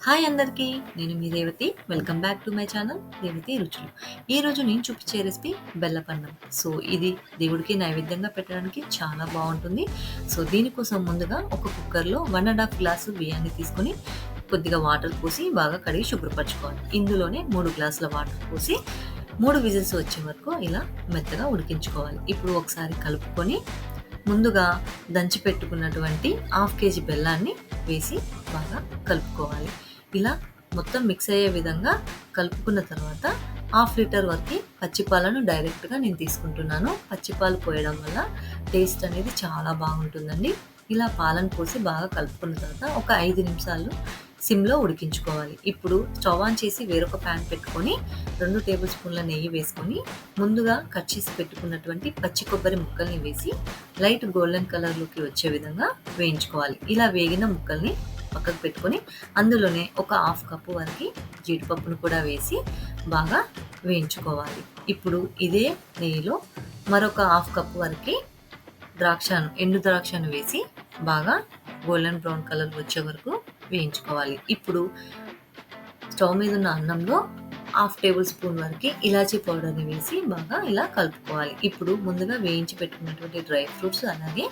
Hi అందరికీ! నేను మీ Revathi. Welcome back to my channel Revathi రుచులు. ఈరోజు నేను చూపించే రెసిపీ బెల్లపన్నం. సో, ఇది దేవుడికి నైవేద్యంగా పెట్టడానికి చాలా బావుంటుంది. సో, దీనికోసం ముందుగా ఒక కుక్కర్‌లో 1 ½ గ్లాసు బియ్యాన్ని తీసుకొని కొద్దిగా వాటర్ పోసి బాగా కడిగి శుభ్రపరచుకోవాలి. ఇందులోనే 3 గ్లాసుల వాటర్ పోసి 3 విజిల్స్ వచ్చే వరకు ఇలా మెత్తగా ఉడికించుకోవాలి. ఇప్పుడు ఒకసారి కలుపుకొని ముందుగా దంచి పెట్టుకున్నటువంటి హాఫ్ కేజీ బెల్లాన్ని వేసి బాగా కలుపుకోవాలి. ఇలా మొత్తం మిక్స్ అయ్యే విధంగా కలుపుకున్న తర్వాత హాఫ్ లీటర్ వరకు పచ్చిపాలను డైరెక్ట్గా నేను తీసుకుంటున్నాను. పచ్చిపాలు పోయడం వల్ల టేస్ట్ అనేది చాలా బాగుంటుందండి. ఇలా పాలను పోసి బాగా కలుపుకున్న తర్వాత ఒక 5 నిమిషాలు సిమ్లో ఉడికించుకోవాలి. ఇప్పుడు స్టవ్ ఆన్ చేసి వేరొక ప్యాన్ పెట్టుకొని 2 టేబుల్ స్పూన్ల నెయ్యి వేసుకొని ముందుగా కట్ చేసి పెట్టుకున్నటువంటి పచ్చి కొబ్బరి ముక్కల్ని వేసి లైట్ గోల్డెన్ కలర్లోకి వచ్చే విధంగా వేయించుకోవాలి. ఇలా వేగిన ముక్కల్ని పక్కకు పెట్టుకొని అందులోనే ఒక హాఫ్ కప్పు వరకు జీడిపప్పును కూడా వేసి బాగా వేయించుకోవాలి. ఇప్పుడు ఇదే నెయ్యిలో మరొక హాఫ్ కప్పు వరకు ఎండు ద్రాక్షను వేసి బాగా గోల్డెన్ బ్రౌన్ కలర్ వచ్చే వరకు వేయించుకోవాలి. ఇప్పుడు స్టవ్ మీద ఉన్న అన్నంలో హాఫ్ టేబుల్ స్పూన్ వరకు ఇలాచీ పౌడర్ని వేసి బాగా ఇలా కలుపుకోవాలి. ఇప్పుడు ముందుగా వేయించి పెట్టుకున్నటువంటి డ్రై ఫ్రూట్స్ అలాగే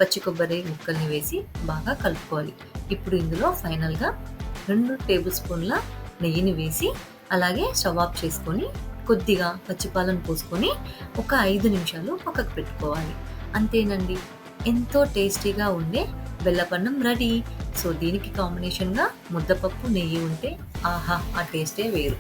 పచ్చి కొబ్బరి ముక్కల్ని వేసి బాగా కలుపుకోవాలి. ఇప్పుడు ఇందులో ఫైనల్గా 2 టేబుల్ స్పూన్ల నెయ్యిని వేసి అలాగే స్టవ్ ఆఫ్ చేసుకొని కొద్దిగా పచ్చిపాలను పోసుకొని ఒక 5 నిమిషాలు పక్కకు పెట్టుకోవాలి. అంతేనండి, ఎంతో టేస్టీగా ఉండే బెల్లపన్నం రెడీ. సో, దీనికి కాంబినేషన్గా ముద్దపప్పు నెయ్యి ఉంటే ఆహా, ఆ టేస్టే వేరు.